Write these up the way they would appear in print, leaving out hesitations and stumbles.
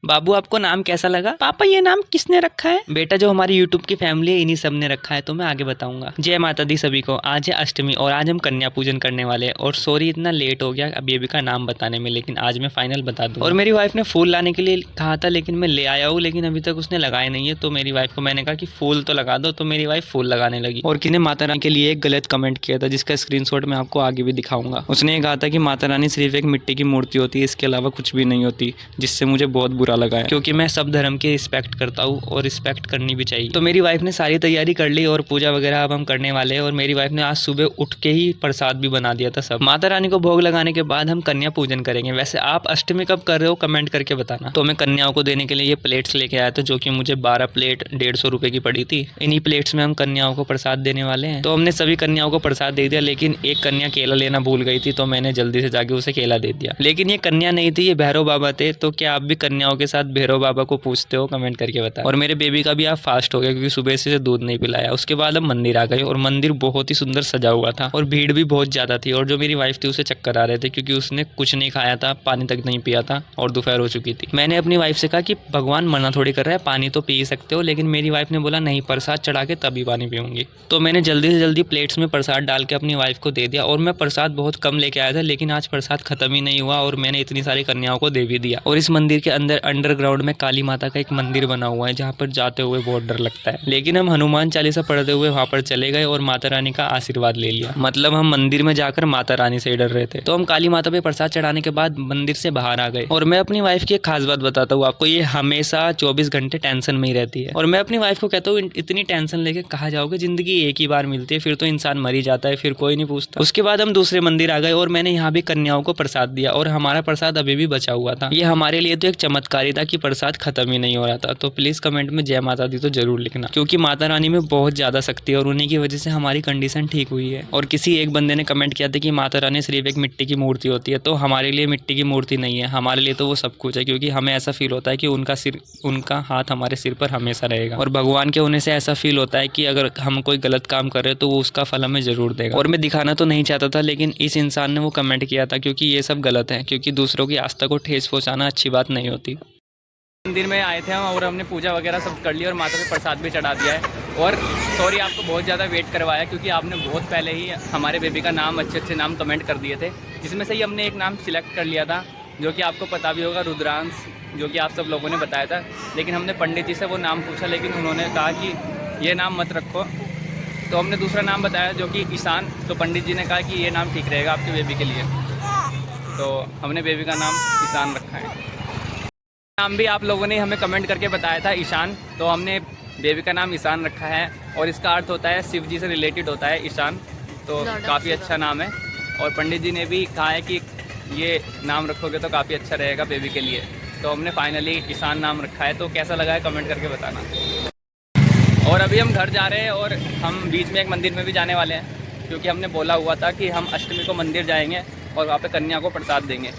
बाबू आपको नाम कैसा लगा? पापा ये नाम किसने रखा है? बेटा जो हमारी यूट्यूब की फैमिली है इन्हीं सब ने रखा है, तो मैं आगे बताऊंगा। जय माता दी सभी को। आज है अष्टमी और आज हम कन्या पूजन करने वाले हैं। और सॉरी इतना लेट हो गया बेबी का नाम बताने में, लेकिन आज मैं फाइनल बता दूंगा। और मेरी वाइफ ने फूल लाने के लिए कहा था, लेकिन मैं ले आया हूँ, लेकिन अभी तक उसने लगाए नहीं है। तो मेरी वाइफ को मैंने कहा कि फूल तो लगा दो, तो मेरी वाइफ फूल लगाने लगी। और किसी ने माता रानी के लिए एक गलत कमेंट किया था, जिसका स्क्रीनशॉट मैं आपको आगे भी दिखाऊंगा। उसने ये कहा था कि माता रानी सिर्फ एक मिट्टी की मूर्ति होती है, इसके अलावा कुछ भी नहीं होती, जिससे मुझे बहुत बुरा लगा है, क्योंकि मैं सब धर्म की रिस्पेक्ट करता हूँ और रिस्पेक्ट करनी भी चाहिए। तो मेरी वाइफ ने सारी तैयारी कर ली और पूजा वगैरह अब हम करने वाले हैं। और मेरी वाइफ ने आज सुबह उठ के ही प्रसाद भी बना दिया था सब। माता रानी को भोग लगाने के बाद हम कन्या पूजन करेंगे। वैसे आप अष्टमी कब कर रहे हो कमेंट करके बताना। तो मैं कन्याओं को देने के लिए ये प्लेट्स लेके आया था, जो कि मुझे 12 प्लेट 150 रुपए की पड़ी थी। इन्हीं प्लेट्स में हम कन्याओं को प्रसाद देने वाले हैं। तो हमने सभी कन्याओं को प्रसाद दे दिया, लेकिन एक कन्या केला लेना भूल गई थी, तो मैंने जल्दी से जाके उसे केला दे दिया। लेकिन ये कन्या नहीं थी, ये भैरव बाबा थे। तो क्या आप भी कन्याओं के साथ भैरव बाबा को पूछते हो? कमेंट करके बताएं। और मेरे बेबी का भी आप फास्ट हो गया, क्योंकि सुबह से दूध नहीं पिलाया। उसके बाद हम मंदिर आ गए और मंदिर बहुत ही सुंदर सजा हुआ था और भीड़ भी बहुत ज्यादा थी। और जो मेरी वाइफ थी उसे चक्कर आ रहे थे, क्योंकि उसने कुछ नहीं खाया था, पानी तक नहीं पिया था और दोपहर हो चुकी थी। मैंने अपनी वाइफ से कहा कि भगवान मना थोड़ी कर रहा है, पानी तो पी सकते हो। लेकिन मेरी वाइफ ने बोला नहीं, प्रसाद चढ़ा के तभी पानी पीऊंगी। तो मैंने जल्दी से जल्दी प्लेट्स में प्रसाद डाल के अपनी वाइफ को दे दिया। और मैं प्रसाद बहुत कम लेके आया था, लेकिन आज प्रसाद खत्म ही नहीं हुआ और मैंने इतनी सारी कन्याओं को दे भी दिया। और इस मंदिर के अंदर अंडरग्राउंड में काली माता का एक मंदिर बना हुआ है, जहाँ पर जाते हुए बहुत डर लगता है। लेकिन हम हनुमान चालीसा पढ़ते हुए वहाँ पर चले गए और माता रानी का आशीर्वाद ले लिया। मतलब हम मंदिर में जाकर माता रानी से डर रहे थे। तो हम काली माता पे प्रसाद चढ़ाने के बाद मंदिर से बाहर आ गए। और मैं अपनी वाइफ की एक खास बात बताता हूँ आपको, ये हमेशा 24 घंटे टेंशन में ही रहती है। और मैं अपनी वाइफ को कहता हूँ इतनी टेंशन लेके कहाँ जाओगे, जिंदगी एक ही बार मिलती है, फिर तो इंसान मर ही जाता है, फिर कोई नहीं पूछता। उसके बाद हम दूसरे मंदिर आ गए और मैंने यहाँ भी कन्याओं को प्रसाद दिया और हमारा प्रसाद अभी भी बचा हुआ था। ये हमारे लिए तो एक चमत्कार ही था कि प्रसाद खत्म ही नहीं हो रहा था। तो प्लीज कमेंट में जय माता दी तो जरूर लिखना, क्योंकि माता रानी में बहुत ज्यादा शक्ति है और उन्हीं की वजह से हमारी कंडीशन ठीक हुई है। और किसी एक बंदे ने कमेंट किया था कि माता रानी सिर्फ एक मिट्टी की मूर्ति होती है, तो हमारे लिए मिट्टी की मूर्ति नहीं है, हमारे लिए तो वो सब कुछ है। क्योंकि हमें ऐसा फील होता है कि उनका हाथ हमारे सिर पर हमेशा रहेगा। और भगवान के होने से ऐसा फील होता है कि अगर हम कोई गलत काम कर रहे हैं तो वो उसका फल हमें जरूर देगा। और मैं दिखाना तो नहीं चाहता था, लेकिन इस इंसान ने वो कमेंट किया था, क्योंकि ये सब गलत है, क्योंकि दूसरों की आस्था को ठेस पहुंचाना अच्छी बात नहीं होती। मंदिर में आए थे हम और हमने पूजा वगैरह सब कर ली और माता पे प्रसाद भी चढ़ा दिया है। और सॉरी आपको बहुत ज़्यादा वेट करवाया, क्योंकि आपने बहुत पहले ही हमारे बेबी का नाम अच्छे नाम कमेंट कर दिए थे, जिसमें से ही हमने एक नाम सिलेक्ट कर लिया था, जो कि आपको पता भी होगा, रुद्रांश, जो कि आप सब लोगों ने बताया था। लेकिन हमने पंडित जी से वो नाम पूछा, लेकिन उन्होंने कहा कि ये नाम मत रखो। तो हमने दूसरा नाम बताया जो कि ईशान। तो पंडित जी ने कहा कि ये नाम ठीक रहेगा आपके बेबी के लिए, तो हमने बेबी का नाम ईशान रखा है। नाम भी आप लोगों ने हमें कमेंट करके बताया था, ईशान, तो हमने बेबी का नाम ईशान रखा है। और इसका अर्थ होता है शिव जी से रिलेटेड होता है ईशान, तो काफ़ी अच्छा नाम है। और पंडित जी ने भी कहा है कि ये नाम रखोगे तो काफ़ी अच्छा रहेगा बेबी के लिए, तो हमने फाइनली ईशान नाम रखा है। तो कैसा लगा है कमेंट करके बताना। और अभी हम घर जा रहे हैं और हम बीच में एक मंदिर में भी जाने वाले हैं, क्योंकि हमने बोला हुआ था कि हम अष्टमी को मंदिर जाएंगे और वहाँ पे कन्या को प्रसाद देंगे।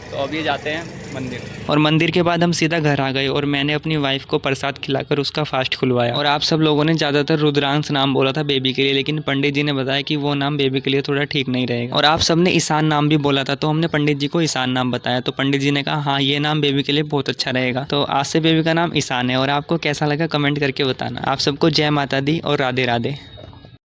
तो अभी जाते हैं मंदिर। और मंदिर के बाद हम सीधा घर आ गए और मैंने अपनी वाइफ को प्रसाद खिलाकर उसका फास्ट खुलवाया। और आप सब लोगों ने ज़्यादातर रुद्रांश नाम बोला था बेबी के लिए, लेकिन पंडित जी ने बताया कि वो नाम बेबी के लिए थोड़ा ठीक नहीं रहेगा। और आप सब ने ईशान नाम भी बोला था, तो हमने पंडित जी को ईशान नाम बताया। तो पंडित जी ने कहा हाँ ये नाम बेबी के लिए बहुत अच्छा रहेगा। तो आज से बेबी का नाम ईशान है। और आपको कैसा लगा कमेंट करके बताना। आप सबको जय माता दी और राधे राधे।